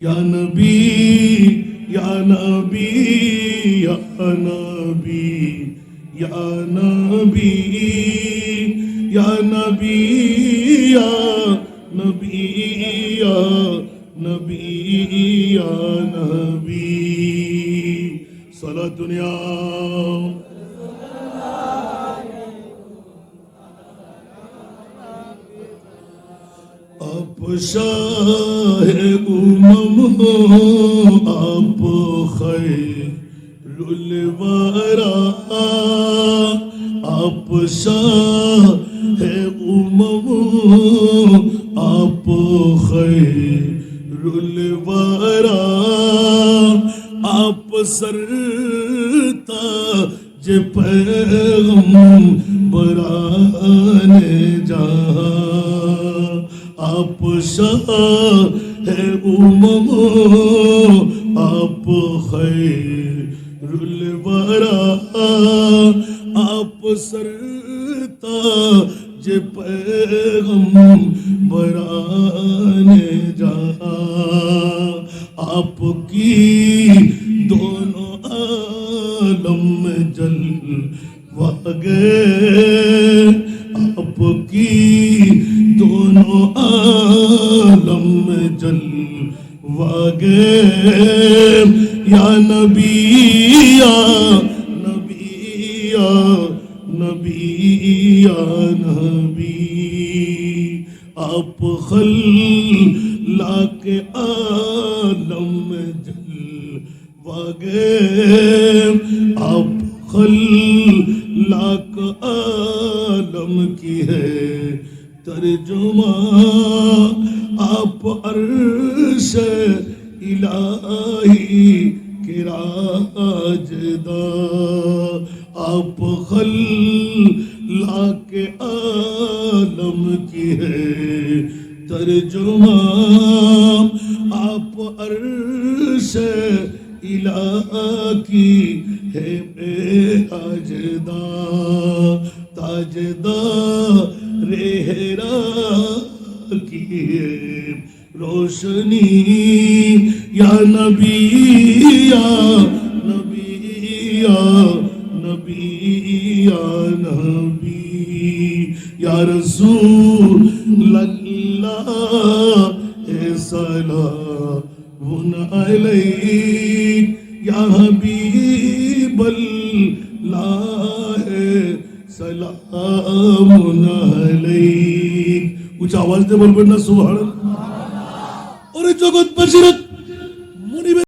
یا نبی یا نبی یا نبی یا نبی یا نبی یا نبی یا نبی یا نبی صلاۃ دنیا آپ شاہ امم آپ خیر الورا آپ شاہ امم آپ خیر الورا آپ سرتاج پیغمبران جہاں آپ شاہ امم آپ خیر الورا آپ سرتاج پیغمبران جہاں آپ کی دونوں عالم جلوہ گے آپ کی دونوں عالم جلوہ گے یا نبی یا نبی یا نبی یا نبی آپ خلاق عالم جلوہ گے آپ خلاق عالم کی ہے ترجمہ آپ عرش الہی کے راجداں آپ خلاق عالم کی ہے ترجمہ آپ عرش الہی کی ہے تاجداں تاجداں رہرا کی روشنی یا نبی یا نبی یا نبی یا نبی یا رسول اللہ سلام علیک یا حبیب اللہ سلام علیک اونچا آواز دے بول پڑنا سبحان اللہ اور جگت بشرت